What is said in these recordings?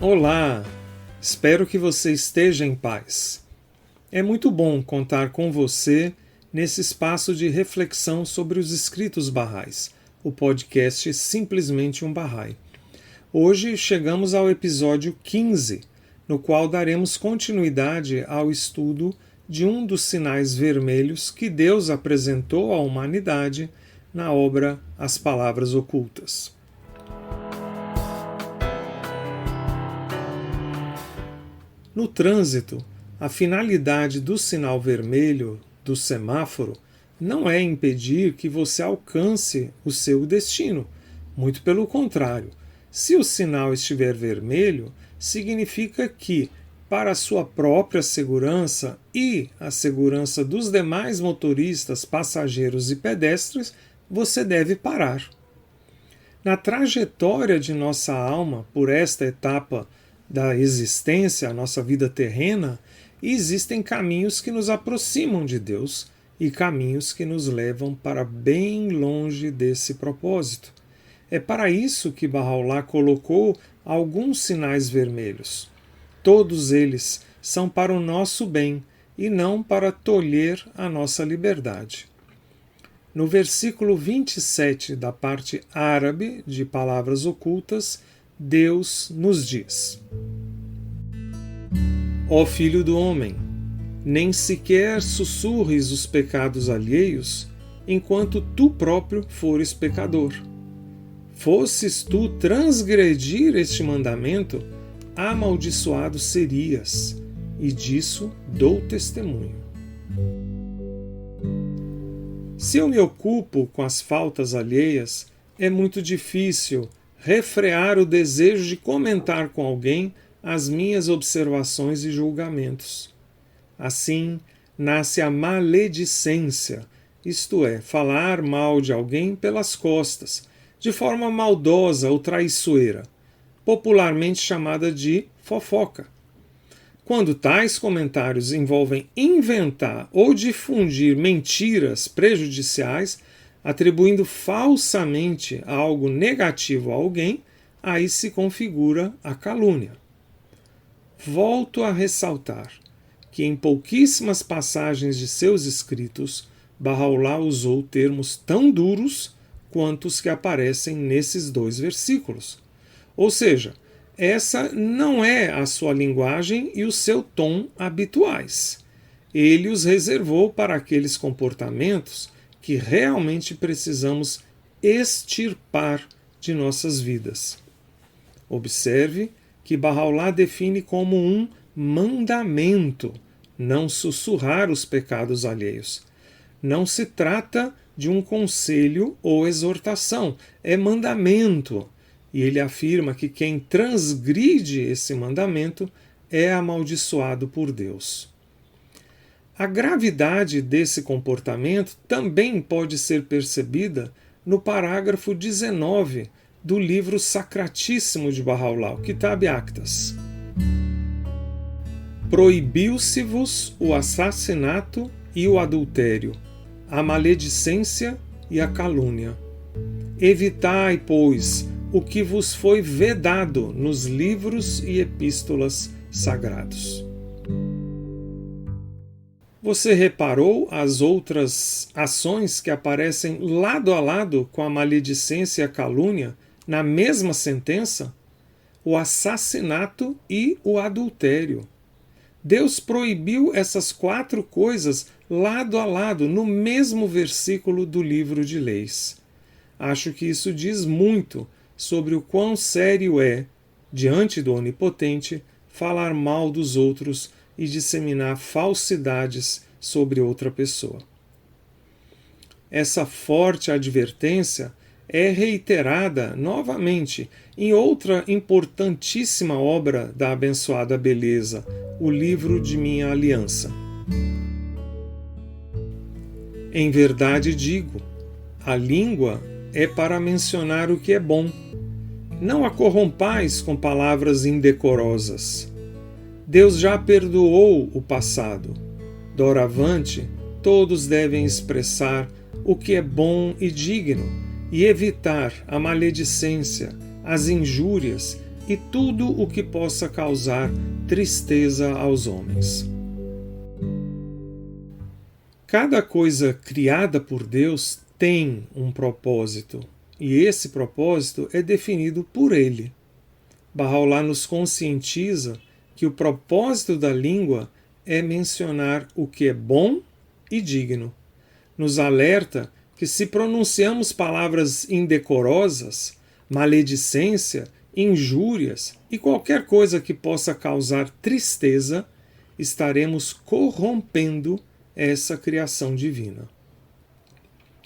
Olá! Espero que você esteja em paz. É muito bom contar com você nesse espaço de reflexão sobre os escritos Bahais, o podcast Simplesmente um Bahai. Hoje chegamos ao episódio 15, no qual daremos continuidade ao estudo de um dos sinais vermelhos que Deus apresentou à humanidade na obra As Palavras Ocultas. No trânsito, a finalidade do sinal vermelho do semáforo não é impedir que você alcance o seu destino. Muito pelo contrário, se o sinal estiver vermelho, significa que, para a sua própria segurança e a segurança dos demais motoristas, passageiros e pedestres, você deve parar. Na trajetória de nossa alma por esta etapa da existência, a nossa vida terrena, existem caminhos que nos aproximam de Deus e caminhos que nos levam para bem longe desse propósito. É para isso que Bahá'u'lláh colocou alguns sinais vermelhos. Todos eles são para o nosso bem e não para tolher a nossa liberdade. No versículo 27 da parte árabe de Palavras Ocultas, Deus nos diz: Ó filho do homem, nem sequer sussurres os pecados alheios, enquanto tu próprio fores pecador. Fosses tu transgredir este mandamento, amaldiçoado serias, e disso dou testemunho. Se eu me ocupo com as faltas alheias, é muito difícil refrear o desejo de comentar com alguém as minhas observações e julgamentos. Assim, nasce a maledicência, isto é, falar mal de alguém pelas costas, de forma maldosa ou traiçoeira, popularmente chamada de fofoca. Quando tais comentários envolvem inventar ou difundir mentiras prejudiciais, atribuindo falsamente algo negativo a alguém, aí se configura a calúnia. Volto a ressaltar que em pouquíssimas passagens de seus escritos, Bahá'u'lláh usou termos tão duros quanto os que aparecem nesses 2 versículos. Ou seja, essa não é a sua linguagem e o seu tom habituais. Ele os reservou para aqueles comportamentos que realmente precisamos extirpar de nossas vidas. Observe que Bahá'u'lláh define como um mandamento não sussurrar os pecados alheios. Não se trata de um conselho ou exortação, é mandamento. E ele afirma que quem transgride esse mandamento é amaldiçoado por Deus. A gravidade desse comportamento também pode ser percebida no parágrafo 19 do livro sacratíssimo de Bahá'u'lláh, o Kitab Actas. Proibiu-se-vos o assassinato e o adultério, a maledicência e a calúnia. Evitai, pois, o que vos foi vedado nos livros e epístolas sagrados. Você reparou as outras ações que aparecem lado a lado com a maledicência e a calúnia na mesma sentença? O assassinato e o adultério. Deus proibiu essas 4 coisas lado a lado no mesmo versículo do livro de Leis. Acho que isso diz muito sobre o quão sério é, diante do Onipotente, falar mal dos outros e disseminar falsidades sobre outra pessoa. Essa forte advertência é reiterada novamente em outra importantíssima obra da abençoada beleza, o livro de minha aliança. Em verdade digo, a língua é para mencionar o que é bom. Não a corrompais com palavras indecorosas. Deus já perdoou o passado. Doravante, todos devem expressar o que é bom e digno e evitar a maledicência, as injúrias e tudo o que possa causar tristeza aos homens. Cada coisa criada por Deus tem um propósito, e esse propósito é definido por Ele. Bahá'u'lláh nos conscientiza que o propósito da língua é mencionar o que é bom e digno. Nos alerta que se pronunciamos palavras indecorosas, maledicência, injúrias e qualquer coisa que possa causar tristeza, estaremos corrompendo essa criação divina.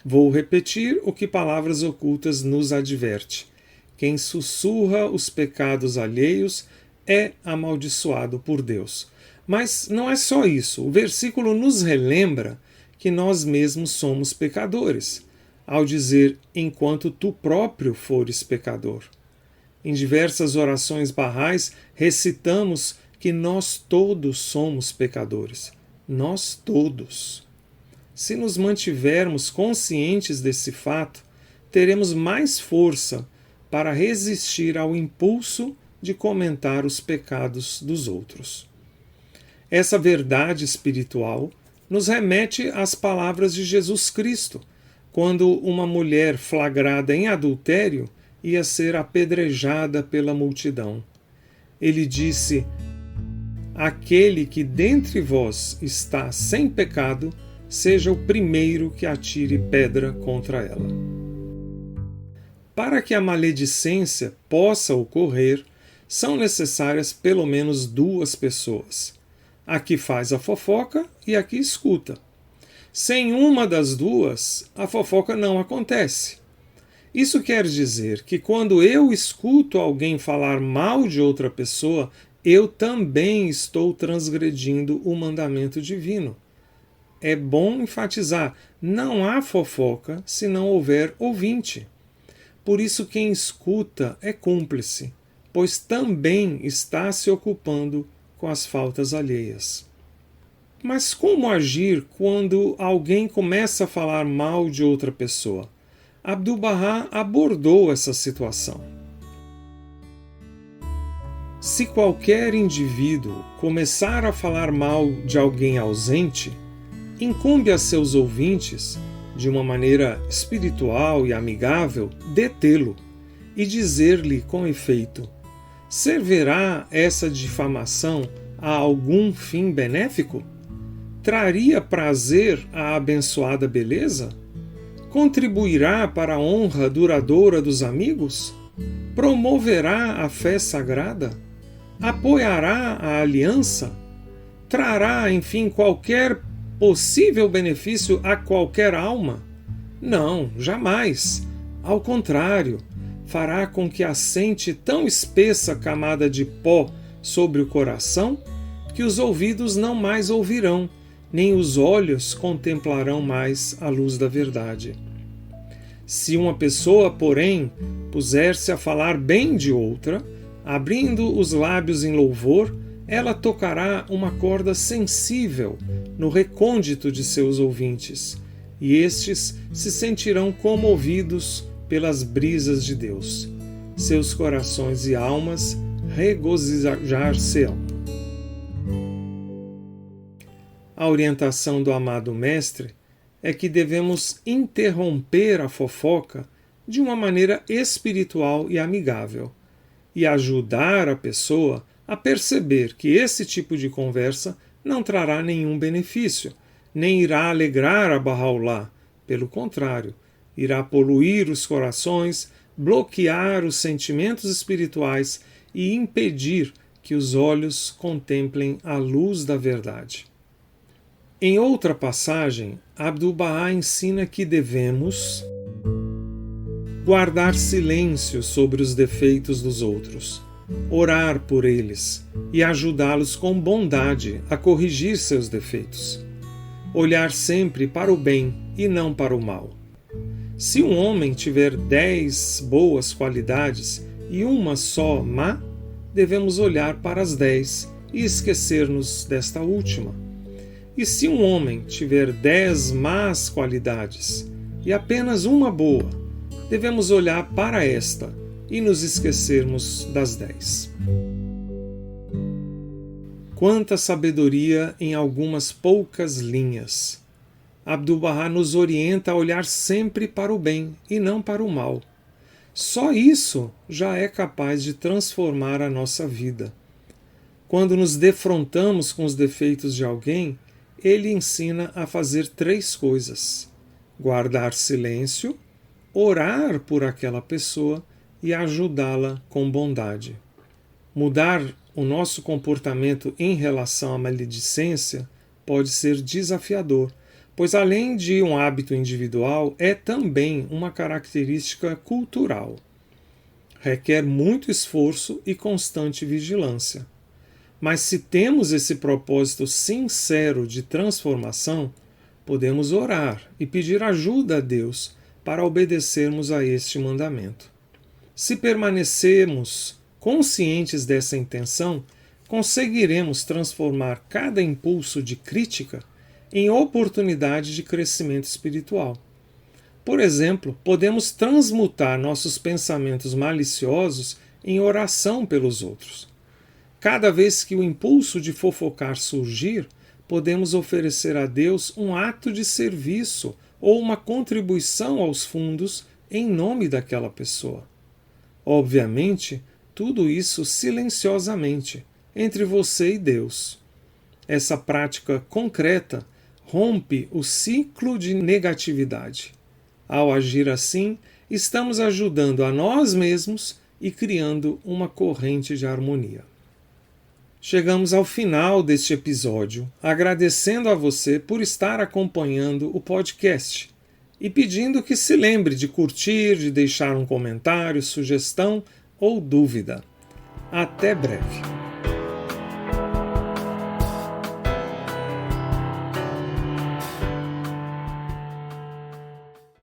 Vou repetir o que Palavras Ocultas nos adverte. Quem sussurra os pecados alheios é amaldiçoado por Deus. Mas não é só isso. O versículo nos relembra que nós mesmos somos pecadores, ao dizer, enquanto tu próprio fores pecador. Em diversas orações barrais, recitamos que nós todos somos pecadores. Nós todos. Se nos mantivermos conscientes desse fato, teremos mais força para resistir ao impulso de comentar os pecados dos outros. Essa verdade espiritual nos remete às palavras de Jesus Cristo, quando uma mulher flagrada em adultério ia ser apedrejada pela multidão. Ele disse: aquele que dentre vós está sem pecado, seja o primeiro que atire pedra contra ela. Para que a maledicência possa ocorrer, são necessárias pelo menos duas pessoas: a que faz a fofoca e a que escuta. Sem uma das duas, a fofoca não acontece. Isso quer dizer que quando eu escuto alguém falar mal de outra pessoa, eu também estou transgredindo o mandamento divino. É bom enfatizar, não há fofoca se não houver ouvinte. Por isso quem escuta é cúmplice, pois também está se ocupando com as faltas alheias. Mas como agir quando alguém começa a falar mal de outra pessoa? Abdu'l-Bahá abordou essa situação. Se qualquer indivíduo começar a falar mal de alguém ausente, incumbe a seus ouvintes, de uma maneira espiritual e amigável, detê-lo e dizer-lhe com efeito: servirá essa difamação a algum fim benéfico? Traria prazer à abençoada beleza? Contribuirá para a honra duradoura dos amigos? Promoverá a fé sagrada? Apoiará a aliança? Trará, enfim, qualquer possível benefício a qualquer alma? Não, jamais. Ao contrário, fará com que assente tão espessa camada de pó sobre o coração que os ouvidos não mais ouvirão, nem os olhos contemplarão mais a luz da verdade. Se uma pessoa, porém, puser-se a falar bem de outra, abrindo os lábios em louvor, ela tocará uma corda sensível no recôndito de seus ouvintes, e estes se sentirão comovidos pelas brisas de Deus. Seus corações e almas regozijar-se-ão. A orientação do amado Mestre é que devemos interromper a fofoca de uma maneira espiritual e amigável, e ajudar a pessoa a perceber que esse tipo de conversa não trará nenhum benefício, nem irá alegrar a Bahá'u'lláh. Pelo contrário, irá poluir os corações, bloquear os sentimentos espirituais e impedir que os olhos contemplem a luz da verdade. Em outra passagem, Abdu'l-Bahá ensina que devemos guardar silêncio sobre os defeitos dos outros, orar por eles e ajudá-los com bondade a corrigir seus defeitos. Olhar sempre para o bem e não para o mal. Se um homem tiver 10 boas qualidades e uma só má, devemos olhar para as 10 e esquecer-nos desta última. E se um homem tiver 10 más qualidades e apenas uma boa, devemos olhar para esta e nos esquecermos das 10. Quanta sabedoria em algumas poucas linhas! Abdu'l-Bahá nos orienta a olhar sempre para o bem e não para o mal. Só isso já é capaz de transformar a nossa vida. Quando nos defrontamos com os defeitos de alguém, ele ensina a fazer 3 coisas: guardar silêncio, orar por aquela pessoa e ajudá-la com bondade. Mudar o nosso comportamento em relação à maledicência pode ser desafiador, pois além de um hábito individual, é também uma característica cultural. Requer muito esforço e constante vigilância. Mas se temos esse propósito sincero de transformação, podemos orar e pedir ajuda a Deus para obedecermos a este mandamento. Se permanecermos conscientes dessa intenção, conseguiremos transformar cada impulso de crítica em oportunidade de crescimento espiritual. Por exemplo, podemos transmutar nossos pensamentos maliciosos em oração pelos outros. Cada vez que o impulso de fofocar surgir, podemos oferecer a Deus um ato de serviço ou uma contribuição aos fundos em nome daquela pessoa. Obviamente, tudo isso silenciosamente, entre você e Deus. Essa prática concreta rompe o ciclo de negatividade. Ao agir assim, estamos ajudando a nós mesmos e criando uma corrente de harmonia. Chegamos ao final deste episódio, agradecendo a você por estar acompanhando o podcast e pedindo que se lembre de curtir, de deixar um comentário, sugestão ou dúvida. Até breve!